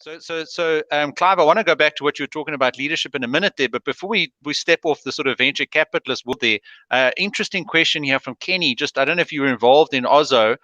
Clive, I want to go back to what you were talking about leadership in a minute there, but before we step off the sort of venture capitalist world there, interesting question here from Kenny. Just, I don't know if you were involved in Ozo,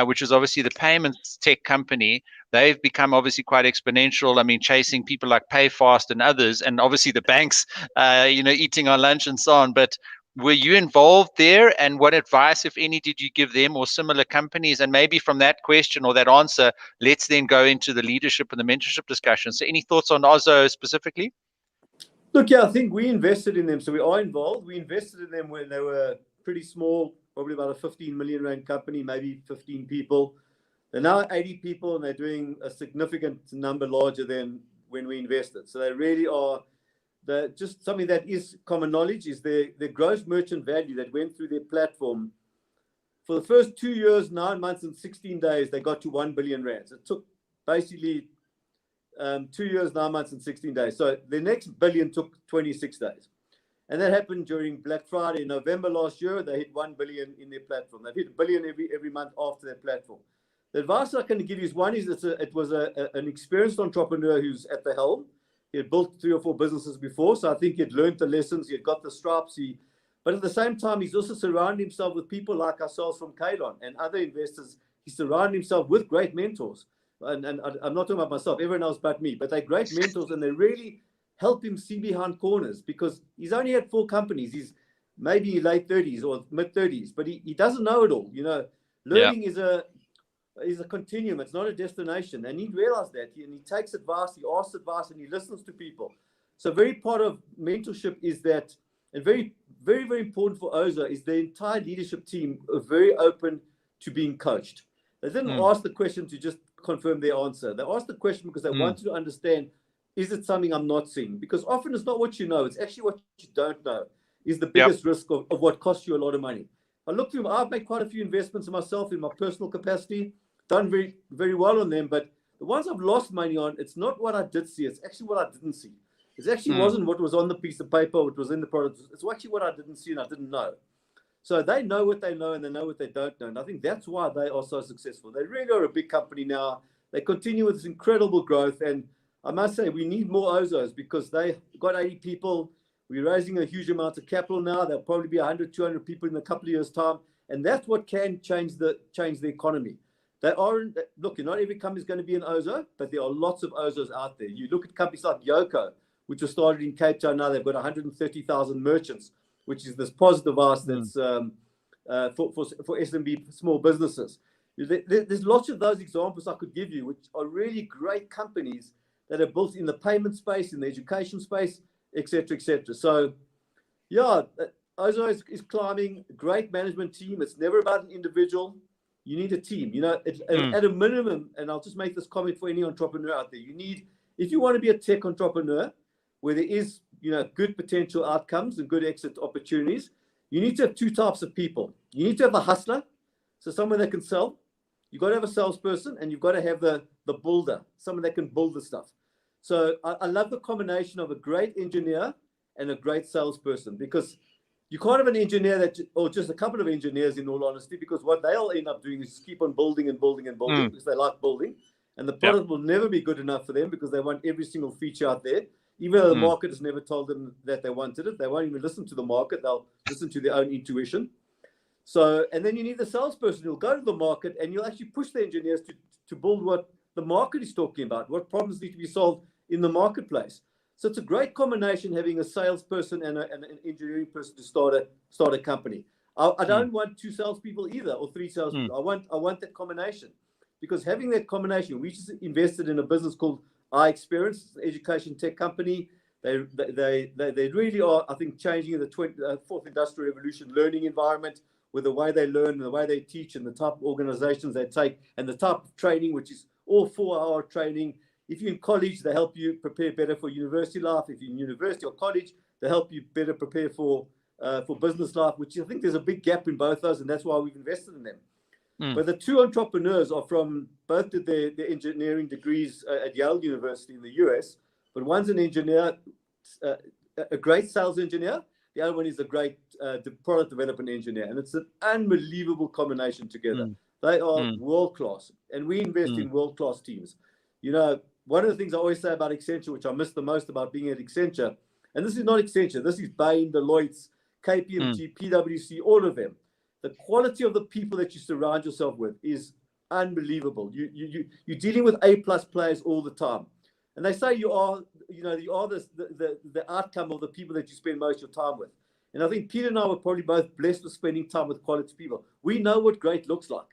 which is obviously the payments tech company. They've become obviously quite exponential. I mean, chasing people like PayFast and others, and obviously the banks, eating our lunch and so on. But were you involved there, and what advice, if any, did you give them or similar companies? And maybe from that question or that answer, let's then go into the leadership and the mentorship discussion. So any thoughts on Ozo specifically? Look, yeah, I think we invested in them. So we are involved. We invested in them when they were pretty small, probably about a 15 million rand company, maybe 15 people. They're now 80 people, and they're doing a significant number larger than when we invested. So they really are. Just something that is common knowledge is their gross merchant value that went through their platform. For the first 2 years, 9 months, and 16 days, they got to 1 billion rands. It took basically 2 years, 9 months, and 16 days. So the next billion took 26 days. And that happened during Black Friday in November last year. They hit 1 billion in their platform. They've hit a billion every month after their platform. The advice I can give you is, one is it was an experienced entrepreneur who's at the helm. He had built 3 or 4 businesses before, so I think he had learned the lessons. He had got the stripes. But at the same time, he's also surrounded himself with people like ourselves from Kalon and other investors. He surrounded himself with great mentors. And I'm not talking about myself, everyone else but me. But they're great mentors, and they really help him see behind corners, because he's only had 4 companies. He's maybe late 30s or mid 30s, but he doesn't know it all. Learning is a continuum. It's not a destination. And he realized that. And he takes advice, he asks advice, and he listens to people. So very part of mentorship is that, and very, very, very important for Ozo, is the entire leadership team are very open to being coached. They didn't ask the question to just confirm their answer. They asked the question because they wanted to understand, is it something I'm not seeing? Because often it's not what you know, it's actually what you don't know is the biggest risk of what costs you a lot of money. I look through, I've made quite a few investments myself in my personal capacity, done very, very well on them, but the ones I've lost money on, it's not what I did see, it's actually what I didn't see. It actually wasn't what was on the piece of paper, what was in the product. It's actually what I didn't see and I didn't know. So they know what they know and they know what they don't know. And I think that's why they are so successful. They really are a big company now. They continue with this incredible growth. And I must say, we need more Ozos because they got 80 people. We're raising a huge amount of capital now. There'll probably be 100, 200 people in a couple of years' time. And that's what can change the economy. They aren't, look, not every company is going to be an Ozo, but there are lots of Ozos out there. You look at companies like Yoko, which was started in Cape Town. Now they've got 130,000 merchants, which is this POS device that's for SMB small businesses. There's lots of those examples I could give you, which are really great companies that are built in the payment space, in the education space, et cetera, et cetera. So, yeah, Ozo is climbing. Great management team. It's never about an individual. You need a team. At a minimum, and I'll just make this comment for any entrepreneur out there. If you want to be a tech entrepreneur, where there is, good potential outcomes and good exit opportunities, you need to have 2 types of people. You need to have a hustler, so someone that can sell. You've got to have a salesperson, and you've got to have the builder, someone that can build the stuff. So I love the combination of a great engineer and a great salesperson, because you can't have an engineer or just a couple of engineers, in all honesty, because what they'll end up doing is keep on building and building and building because they like building. And the product will never be good enough for them because they want every single feature out there. Even though the market has never told them that they wanted it, they won't even listen to the market. They'll listen to their own intuition. So, and then you need the salesperson who'll go to the market and you'll actually push the engineers to build what the market is talking about, what problems need to be solved in the marketplace. So it's a great combination having a salesperson and an engineering person to start a company. I don't want 2 salespeople either, or 3 salespeople. I want that combination, because having that combination, we just invested in a business called iExperience, it's an education tech company. They really are, I think, changing the 4th industrial revolution learning environment with the way they learn and the way they teach and the type of organizations they take and the type of training, which is all 4-hour training. If you're in college, they help you prepare better for university life. If you're in university or college, they help you better prepare for business life, which I think there's a big gap in both those, and that's why we've invested in them. But the 2 entrepreneurs are from both did their engineering degrees at Yale University in the US, but one's an engineer, a great sales engineer. The other one is a great product development engineer, and it's an unbelievable combination together. They are world-class, and we invest in world-class teams. one of the things I always say about Accenture, which I miss the most about being at Accenture, and this is not Accenture, this is Bain, Deloitte, KPMG, PwC, all of them. The quality of the people that you surround yourself with is unbelievable. You're dealing with A+ players all the time. And they say you are the outcome of the people that you spend most of your time with. And I think Peter and I were probably both blessed with spending time with quality people. We know what great looks like.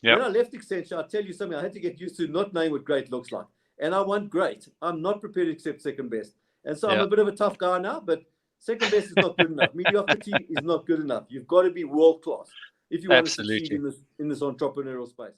Yep. When I left Accenture, I'll tell you something, I had to get used to not knowing what great looks like. And I want great. I'm not prepared to accept second best. And so I'm a bit of a tough guy now, but second best is not good enough. Mediocrity is not good enough. You've got to be world class if you want to succeed in this entrepreneurial space.